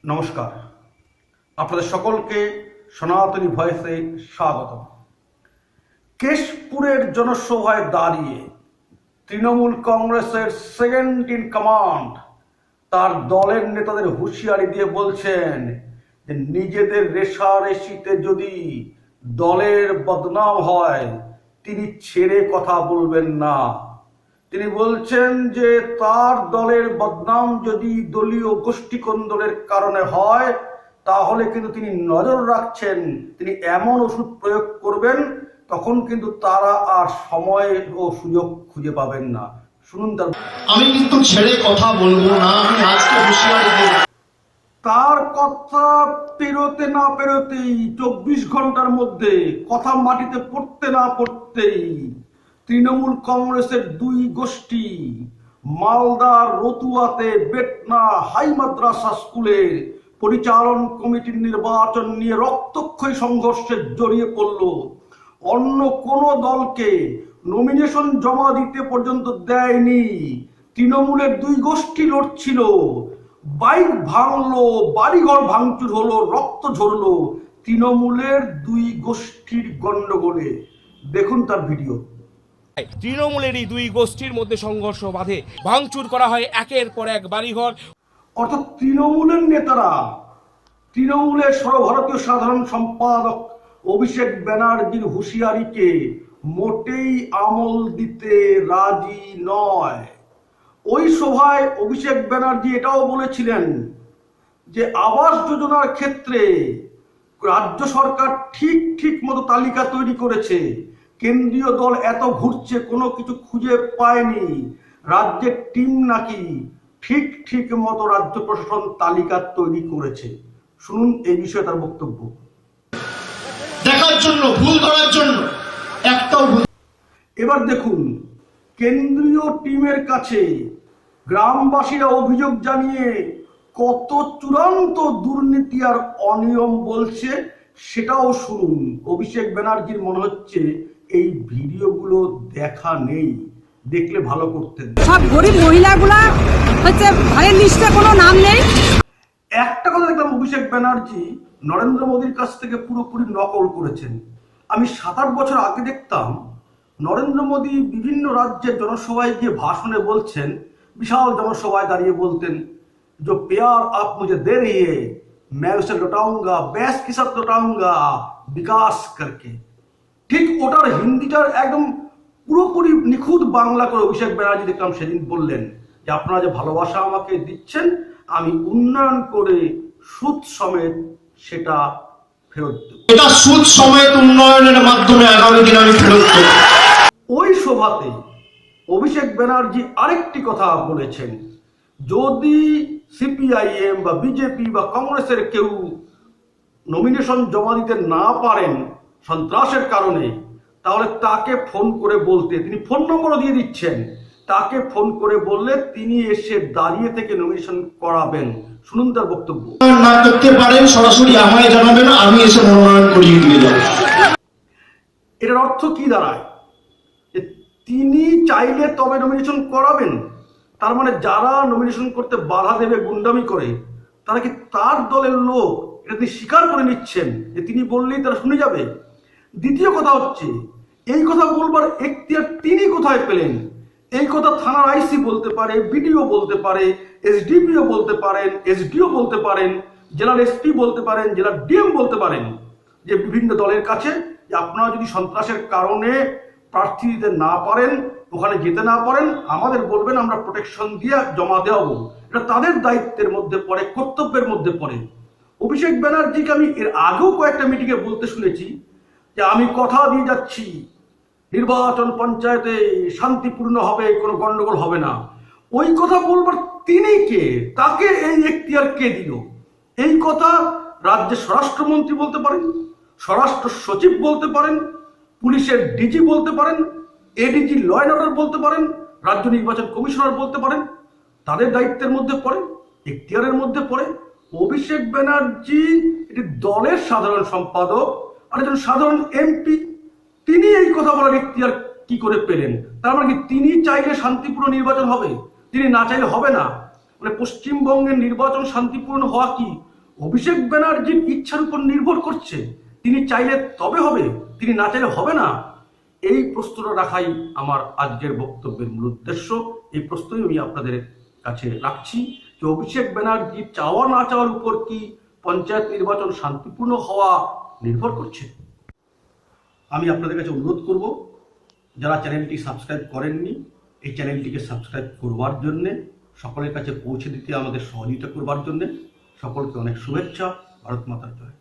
নমস্কার, আপনাদের সকলকে সনাতনী ভয়েসে স্বাগত। কেশপুরের জনসভায় দাঁড়িয়ে তৃণমূল কংগ্রেসের সেকেন্ড ইন কমান্ড তার দলের নেতাদের হুঁশিয়ারি দিয়ে বলছেন যে নিজেদের রেষারেষিতে যদি দলের বদনাম হয় তিনি ছেড়ে কথা বলবেন না। তিনি বলছেন যে তার দলের বদনাম যদি দলীয় গোষ্ঠীকন্দলের কারণে হয় তাহলে কিন্তু তিনি নজর রাখছেন, তিনি এমন ওষুধ প্রয়োগ করবেন তখন কিন্তু তারা আর সময় ও সুযোগ খুঁজে পাবেন না। শুনুন তার। আমি কিন্তু ছেড়ে কথা বলবো না, আমি আজকে হুঁশিয়ারি দিই। তার কথা পেরোতে না পেরোতেই 24 ঘন্টার মধ্যে কথা মাটিতে পড়তে না পড়তেই তৃণমূল কংগ্রেসের দুই গোষ্ঠী মালদার রতুয়াতে বেটনা হাই মাদ্রাসা স্কুলের পরিচালন কমিটির নির্বাচন নিয়ে রক্তক্ষয়ী সংঘর্ষে জড়িয়ে পড়ল। অন্য কোনো দলকে নমিনেশন জমা দিতে পর্যন্ত দেয়নি। তৃণমূলের দুই গোষ্ঠী লড়ছিল, বাইক ভাঙলো, বাড়িঘর ভাঙচুর হলো, রক্ত ঝরলো তৃণমূলের দুই গোষ্ঠীর গন্ডগোলে। দেখুন তার ভিডিও। তৃণমূলেরই দুই গোষ্ঠীর মধ্যে সংঘর্ষ বাধে, ভাঙচুর করা হয় একের পর এক বাড়িঘর। অর্থাৎ তৃণমূলের নেতারা তৃণমূলের সর্বভারতীয় সাধারণ সম্পাদক অভিষেক ব্যানার্জির হুঁশিয়ারিকে মোটেই আমল দিতে রাজি নয়। ওই সভায় অভিষেক ব্যানার্জি এটাও বলেছিলেন যে আবাস যোজনার ক্ষেত্রে রাজ্য সরকার ঠিক মতো তালিকা তৈরি করেছে, কেন্দ্রীয় দল এত ঘুরছে কোনো কিছু খুঁজে পায়নি, রাজ্যের টিম নাকি ঠিক মতো রাজ্য প্রশাসন তালিকা তৈরি করেছে। শুনুন এই বিষয়ে তার বক্তব্য। দেখার জন্য, ভুল ধরার জন্য একটাও ভুল। এবার দেখুন, কেন্দ্রীয় টিমের কাছে গ্রামবাসীরা অভিযোগ জানিয়ে কত চূড়ান্ত দুর্নীতি আর অনিয়ম বলছে সেটাও শুনুন। অভিষেক ব্যানার্জির মনে হচ্ছে এই ভিডিওগুলো দেখা নেই, দেখলে ভালো করতেন। সব গরিব মহিলাগুলা হচ্ছে ঘরের লিস্টে কোনো নাম নেই। একটা কথা দেখলাম, অভিষেক ব্যানার্জি নরেন্দ্র মোদীর কাছ থেকে পুরোপুরি নকল করেছেন। আমি 7-8 বছর আগে দেখতাম নরেন্দ্র মোদী বিভিন্ন রাজ্যের জনসভায় গিয়ে ভাষণে বলছেন, বিশাল জনসভায় দাঁড়িয়ে বলতেন जो प्यार आप मुझे दे रही है मैं उसे लौटाऊंगा, बेस के साथ लौटाऊंगा विकास करके। ঠিক ওটার হিন্দিটার একদম পুরোপুরি নিখুঁত বাংলা করে অভিষেক ব্যানার্জি দেখলাম সেদিন বললেন যে আপনারা যে ভালোবাসা আমাকে দিচ্ছেন আমি উন্নয়ন করে সুদ সমেত সেটা ফেরত দেব। এটা সুদ সমেত উন্নয়নের মাধ্যমে আগামী দিন আমি ফেরত দেব। ওই সভাতে অভিষেক ব্যানার্জি আরেকটি কথা বলেছেন, যদি সিপিআইএম বা বিজেপি বা কংগ্রেসের কেউ নমিনেশন জমা দিতে না পারেন সন্ত্রাসের কারণে তাহলে তাকে ফোন করে বলতে, তিনি ফোন নম্বরও দিয়ে দিচ্ছেন, তাকে ফোন করে বললে তিনি এসে দাঁড়িয়ে থেকে নমিনেশন করাবেন। শুনুন তার বক্তব্য। না করতে পারেন সরাসরি আমায় জানাবেন, আমি এসে মনোনয়ন করিয়ে দিয়ে যাব। এটার অর্থ কি দাঁড়ায়? যে তিনি চাইলে তবে নমিনেশন করাবেন, তার মানে যারা নমিনেশন করতে বাধা দেবে গুন্ডামি করে তারা কি তার দলের লোক? এটা তিনি স্বীকার করে নিচ্ছেন যে তিনি বললেই তারা শুনে যাবে। দ্বিতীয় কথা হচ্ছে, এই কথা বলবার এখতিয়ার তিনি কোথায় পেলেন? এই কথা থানার আইসি বলতে পারে, বিডিও বলতে পারে, এসডিপিও বলতে পারেন, এসডিও বলতে পারেন, জেলার এসপি বলতে পারেন, জেলার ডিএম বলতে পারেন যে বিভিন্ন দলের কাছে যে আপনারা যদি সন্ত্রাসের কারণে প্রার্থী দিতে না পারেন, ওখানে যেতে না পারেন, আমাদের বলবেন, আমরা প্রোটেকশন দিয়ে জমা দেওয়াবো। এটা তাদের দায়িত্বের মধ্যে পড়ে, কর্তব্যের মধ্যে পড়ে। অভিষেক ব্যানার্জিকে আমি এর আগেও কয়েকটা মিটিংয়ে বলতে শুনেছি যে আমি কথা দিয়ে যাচ্ছি নির্বাচন পঞ্চায়েতে শান্তিপূর্ণ হবে, কোনো গন্ডগোল হবে না। ওই কথা বলবার তিনি কে? তাকে এই এখতিয়ার কে দিল? এই কথা রাজ্যের স্বরাষ্ট্রমন্ত্রী বলতে পারেন, স্বরাষ্ট্র সচিব বলতে পারেন, পুলিশের ডিজি বলতে পারেন, এডিজি ল অ্যান্ড অর্ডার বলতে পারেন, রাজ্য নির্বাচন কমিশনার বলতে পারেন। তাদের দায়িত্বের মধ্যে পড়ে, এখতিয়ারের মধ্যে পড়ে। অভিষেক ব্যানার্জি এটি দলের সাধারণ সম্পাদক আর একজন সাধারণ এমপি, তিনি এই কথা বলার এখতিয়ার কি করে পেলেন? তার মানে কি তিনি চাইলে শান্তিপূর্ণ নির্বাচন হবে, তিনি না চাইলে হবে না? মানে পশ্চিমবঙ্গের নির্বাচন শান্তিপূর্ণ হওয়া কি অভিষেক ব্যানার্জির ইচ্ছার উপর নির্ভর করছে, তিনি চাইলে তবে হবে, তিনি না চাইলে হবে না? এই প্রশ্নটা রাখাই আমার আজকের বক্তব্যের মূল উদ্দেশ্য। এই প্রশ্নই আমি আপনাদের কাছে রাখছি যে অভিষেক ব্যানার্জি চাওয়া না চাওয়ার উপর কি পঞ্চায়েত নির্বাচন শান্তিপূর্ণ হওয়া নির্ভর করছে? আমি আপনাদের কাছে অনুরোধ করব, যারা চ্যানেলটি সাবস্ক্রাইব করেননি এই চ্যানেলটিকে সাবস্ক্রাইব করবার জন্যে, সকলের কাছে পৌঁছে দিতে আমাদের সহযোগিতা করবার জন্যে সকলকে অনেক শুভেচ্ছা। ভারত মাতার জয়।